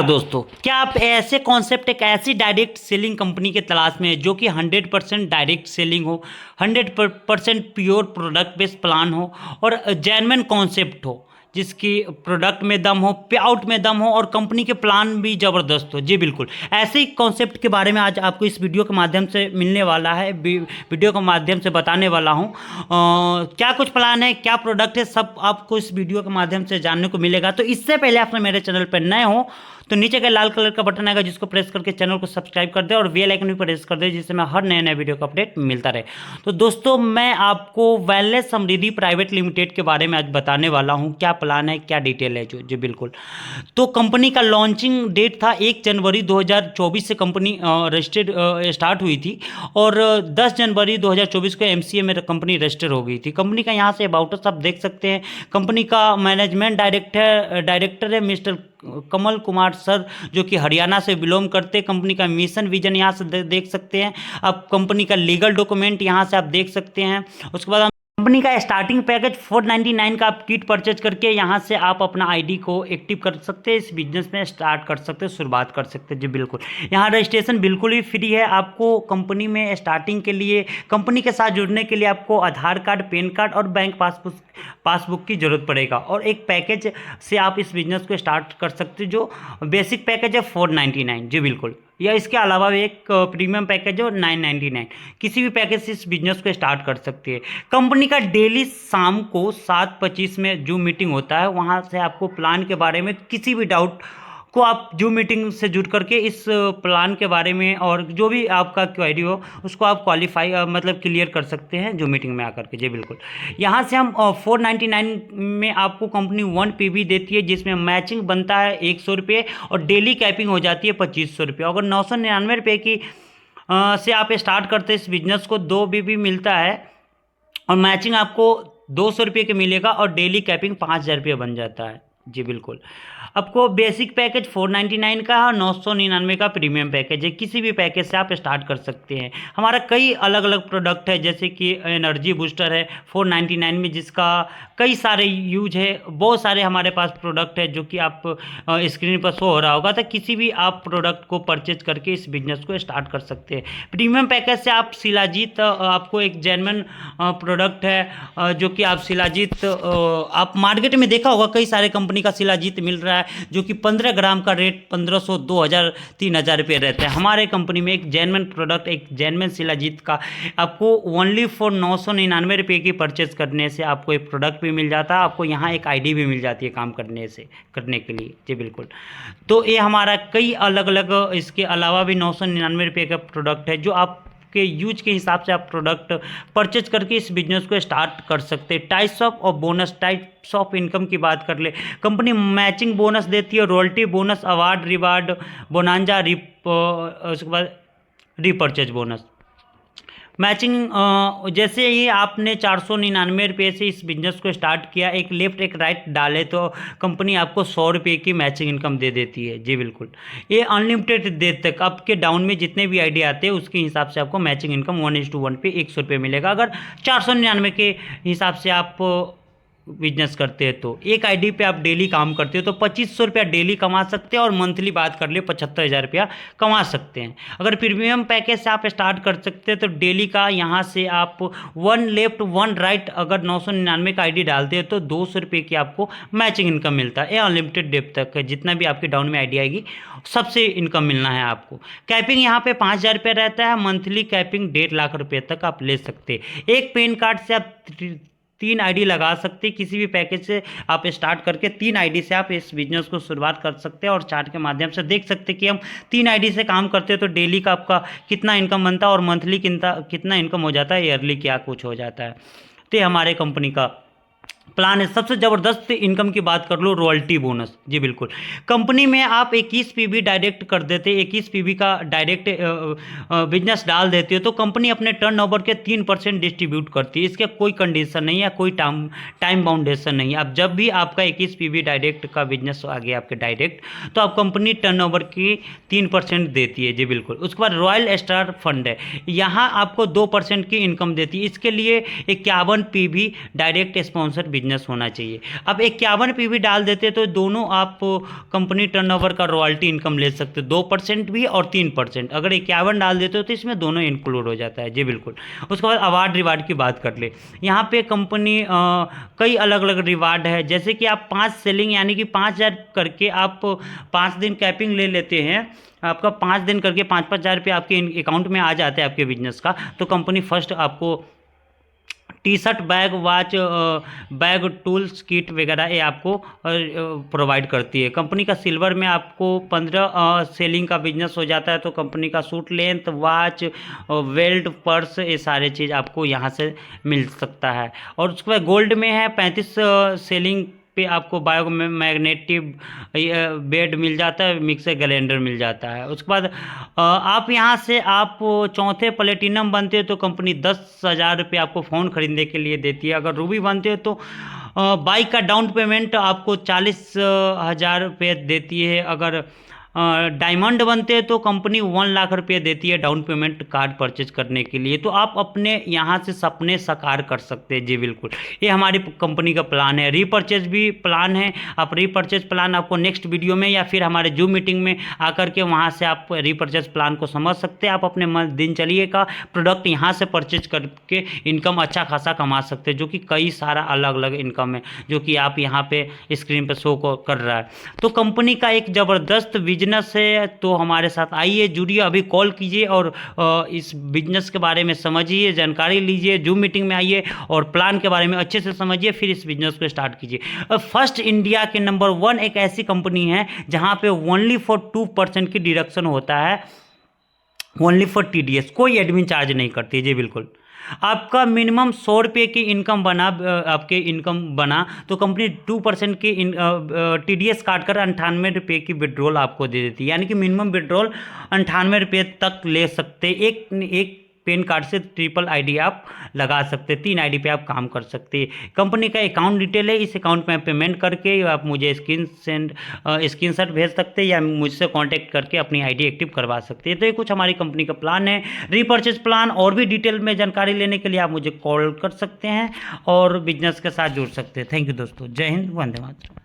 दोस्तों, क्या आप ऐसे कॉन्सेप्ट एक ऐसी डायरेक्ट सेलिंग कंपनी के तलाश में है जो कि 100% डायरेक्ट सेलिंग हो, 100% प्योर प्रोडक्ट बेस्ड प्लान हो और जेन्युइन कॉन्सेप्ट हो, जिसकी प्रोडक्ट में दम हो, पे आउट में दम हो और कंपनी के प्लान भी ज़बरदस्त हो। जी बिल्कुल, ऐसे ही कॉन्सेप्ट के बारे में आज आपको इस वीडियो के माध्यम से मिलने वाला है, वीडियो के माध्यम से बताने वाला हूँ। क्या कुछ प्लान है, क्या प्रोडक्ट है, सब आपको इस वीडियो के माध्यम से जानने को मिलेगा। तो इससे पहले आपने मेरे चैनल पर नए हो तो नीचे का लाल कलर का बटन आएगा, जिसको प्रेस करके चैनल को सब्सक्राइब कर दे और बेल आइकन भी प्रेस कर दे, जिससे मैं हर नए नए वीडियो का अपडेट मिलता रहे। तो दोस्तों, मैं आपको वेलनेस समृद्धि प्राइवेट लिमिटेड के बारे में आज बताने वाला हूं। क्या प्लान है, क्या डिटेल है जो जी बिल्कुल। तो कंपनी का लॉन्चिंग डेट था 1 जनवरी 2024 से कंपनी रजिस्टर्ड स्टार्ट हुई थी और 10 जनवरी 2024 को एमसीए में कंपनी रजिस्टर हो गई थी। कंपनी का यहाँ से अबाउट आप देख सकते हैं। कंपनी का मैनेजमेंट डायरेक्टर है मिस्टर कमल कुमार सर, जो कि हरियाणा से बिलोंग करते हैं। कंपनी का मिशन विजन यहाँ से देख सकते हैं आप। कंपनी का लीगल डॉक्यूमेंट यहाँ से आप देख सकते हैं। उसके बाद कंपनी का स्टार्टिंग पैकेज 499 का आप किट परचेज करके यहाँ से आप अपना आईडी को एक्टिव कर सकते हैं, इस बिजनेस में स्टार्ट कर सकते हैं, शुरुआत कर सकते हैं। जी बिल्कुल, यहाँ रजिस्ट्रेशन बिल्कुल ही फ्री है। आपको कंपनी में स्टार्टिंग के लिए, कंपनी के साथ जुड़ने के लिए आपको आधार कार्ड, पैन कार्ड और बैंक पासबुक की जरूरत पड़ेगा और एक पैकेज से आप इस बिजनेस को स्टार्ट कर सकते हैं, जो बेसिक पैकेज है 499। जी बिल्कुल, या इसके अलावा भी एक प्रीमियम पैकेज है 999। किसी भी पैकेज से इस बिजनेस को स्टार्ट कर सकते हैं। कंपनी का डेली शाम को 7:25 में जूम मीटिंग होता है। वहाँ से आपको प्लान के बारे में किसी भी डाउट को आप जूम मीटिंग से जुड़ करके इस प्लान के बारे में और जो भी आपका क्वेरी हो उसको आप क्वालिफाई मतलब क्लियर कर सकते हैं जूम मीटिंग में आकर के। जी बिल्कुल, यहाँ से हम 499 में आपको कंपनी 1 PV देती है, जिसमें मैचिंग बनता है 100 रुपये और डेली कैपिंग हो जाती है 2500 रुपये। अगर 999 रुपये की से आप स्टार्ट करते हैं इस बिजनेस को, 2 BB मिलता है और मैचिंग आपको 200 रुपये के मिलेगा और डेली कैपिंग 5000 रुपये बन जाता है। जी बिल्कुल, आपको बेसिक पैकेज 499 का है और 999 का प्रीमियम पैकेज है। किसी भी पैकेज से आप स्टार्ट कर सकते हैं। हमारा कई अलग अलग प्रोडक्ट है, जैसे कि एनर्जी बूस्टर है 499 में, जिसका कई सारे यूज है। बहुत सारे हमारे पास प्रोडक्ट है जो कि आप स्क्रीन पर शो हो रहा होगा। तो किसी भी आप प्रोडक्ट को परचेज करके इस बिजनेस को स्टार्ट कर सकते हैं। प्रीमियम पैकेज से आप शिलाजीत, आपको एक जेन्युइन प्रोडक्ट है जो कि आप शिलाजीत, आप मार्केट में देखा होगा कई सारे कंपनी का शिलाजीत मिल रहा है, जो कि 15 ग्राम का रेट 1500, 2000, 3000 रुपये रहता है। हमारे कंपनी में एक जेन्युइन प्रोडक्ट, एक जेन्युइन शिलाजीत का आपको ओनली फॉर 999 रुपये की परचेज करने से आपको एक प्रोडक्ट भी मिल जाता है। आपको यहाँ एक आईडी भी मिल जाती है काम करने के लिए। जी बिल्कुल, तो ये हमारा कई अलग अलग, इसके अलावा भी 999 रुपये का प्रोडक्ट है, जो आप के यूज के हिसाब से आप प्रोडक्ट परचेज करके इस बिजनेस को स्टार्ट कर सकते हैं। टाइप्स ऑफ और बोनस, टाइप्स ऑफ इनकम की बात कर ले, कंपनी मैचिंग बोनस देती है, royalty bonus, award, reward, bonanza, उसके बाद रीपरचेज बोनस। मैचिंग जैसे ही आपने 499 रुपये से इस बिजनेस को स्टार्ट किया, एक लेफ्ट एक राइट डाले तो कंपनी आपको 100 रुपये की मैचिंग इनकम दे देती है। जी बिल्कुल, ये अनलिमिटेड देर तक आपके डाउन में जितने भी आईडी आते हैं उसके हिसाब से आपको मैचिंग इनकम 1:1 पे 100 रुपये मिलेगा। अगर 499 के हिसाब से आप बिजनेस करते हैं तो एक आईडी पे आप डेली काम करते हो तो 2500 रुपया डेली कमा सकते हैं और मंथली बात कर ले 75,000 रुपया कमा सकते हैं। अगर प्रीमियम पैकेज से आप स्टार्ट कर सकते हैं तो डेली का यहाँ से आप 1 लेफ्ट 1 राइट, अगर 999 का आईडी डालते हैं तो 200 रुपये की आपको मैचिंग इनकम मिलता है। ये अनलिमिटेड डेप तक है, जितना भी आपके डाउन में आईडी आएगी सबसे इनकम मिलना है आपको। कैपिंग यहाँ पे 5000 रुपये रहता है, मंथली कैपिंग 1.5 लाख रुपये तक आप ले सकते हैं। एक पैन कार्ड से आप 3 आईडी लगा सकते हैं। किसी भी पैकेज से आप स्टार्ट करके 3 आईडी से आप इस बिजनेस को शुरुआत कर सकते हैं और चार्ट के माध्यम से देख सकते हैं कि हम 3 आईडी से काम करते हैं तो डेली का आपका कितना इनकम बनता है और मंथली कितना इनकम हो जाता है, ईयरली क्या कुछ हो जाता है। तो ये हमारे कंपनी का प्लान है। सबसे ज़बरदस्त इनकम की बात कर लो, रॉयल्टी बोनस। जी बिल्कुल, कंपनी में आप 21 PV डायरेक्ट कर देते, 21 PV का डायरेक्ट बिजनेस डाल देते हो तो कंपनी अपने टर्नओवर के 3% डिस्ट्रीब्यूट करती है। इसके कोई कंडीशन नहीं है, कोई टाइम बाउंडेशन नहीं है। अब जब भी आपका 21 PV डायरेक्ट का बिजनेस आ गया आपके डायरेक्ट, तो आप कंपनी टर्नओवर की 3% देती है। जी बिल्कुल, उसके बाद रॉयल स्टार फंड है, यहाँ आपको 2% की इनकम देती है। इसके लिए 51 PV direct sponsor business business होना चाहिए। अब 51 पे भी डाल देते तो दोनों आप कंपनी टर्नओवर का रॉयल्टी इनकम ले सकते हो, 2% भी और 3%। अगर 51 डाल देते हो तो इसमें दोनों इंक्लूड हो जाता है जी बिल्कुल। उसके बाद अवार्ड रिवार्ड की बात कर ले, यहाँ पे कंपनी कई अलग अलग रिवार्ड है, जैसे कि आप 5 सेलिंग यानी कि 5,000 करके आप 5 दिन कैपिंग ले लेते हैं, आपका 5 दिन करके 5,000 रुपये आपके अकाउंट में आ जाते हैं आपके बिजनेस का, तो कंपनी फर्स्ट आपको T shirt, bag, watch, bag, tools, kit वगैरह ये आपको प्रोवाइड करती है। कंपनी का सिल्वर में आपको 15 सेलिंग का बिजनेस हो जाता है तो कंपनी का suit length, watch, belt, purse, ये सारे चीज़ आपको यहाँ से मिल सकता है। और उसके बाद गोल्ड में है 35 सेलिंग पे आपको बायो मैग्नेटिव बेड मिल जाता है, मिक्सर ग्राइंडर मिल जाता है। उसके बाद आप यहाँ से आप चौथे प्लेटिनम बनते हो तो कंपनी 10,000 रुपये आपको फ़ोन खरीदने के लिए देती है। अगर रूबी बनते हो तो बाइक का डाउन पेमेंट आपको 40,000 रुपये देती है। अगर डायमंड बनते हैं तो कंपनी 1 लाख रुपये देती है डाउन पेमेंट कार्ड परचेज करने के लिए। तो आप अपने यहाँ से सपने साकार कर सकते हैं जी बिल्कुल, ये हमारी कंपनी का प्लान है। रीपरचेज भी प्लान है, आप रीपरचेज प्लान आपको नेक्स्ट वीडियो में या फिर हमारे जूम मीटिंग में आकर के वहाँ से आप रीपरचेज प्लान को समझ सकते हैं। आप अपने दिनचर्या का प्रोडक्ट यहाँ से परचेज करके इनकम अच्छा खासा कमा सकते हैं, जो कि कई सारा अलग अलग इनकम है जो कि आप यहाँ पे स्क्रीन पर शो कर रहा है। तो कंपनी का एक ज़बरदस्त बिजनेस है, तो हमारे साथ आइए, जुड़िए, अभी कॉल कीजिए और इस बिजनेस के बारे में समझिए, जानकारी लीजिए, जूम मीटिंग में आइए और प्लान के बारे में अच्छे से समझिए, फिर इस बिजनेस को स्टार्ट कीजिए। फर्स्ट इंडिया के नंबर 1 एक ऐसी कंपनी है जहां पे ओनली फॉर 2% की डिडक्शन होता है, ओनली फॉर TDS, कोई एडमिन चार्ज नहीं करती जी बिल्कुल। आपका मिनिमम 100 रुपये की इनकम बना, आपके इनकम बना तो कंपनी 2% की TDS काट कर 98 रुपये की विड्रॉल आपको दे देती है, यानी कि मिनिमम विड्रॉल 98 रुपये तक ले सकते। एक पेन कार्ड से ट्रिपल ID आप लगा सकते, 3 ID पे आप काम कर सकते हैं। कंपनी का अकाउंट डिटेल है, इस अकाउंट में पेमेंट करके आप मुझे स्क्रीनशॉट भेज सकते हैं या मुझसे कांटेक्ट करके अपनी ID एक्टिव करवा सकते हैं। तो ये कुछ हमारी कंपनी का प्लान है, रीपरचेज प्लान। और भी डिटेल में जानकारी लेने के लिए आप मुझे कॉल कर सकते हैं और बिजनेस के साथ जुड़ सकते हैं। थैंक यू दोस्तों, जय हिंद, वंदे मातरम।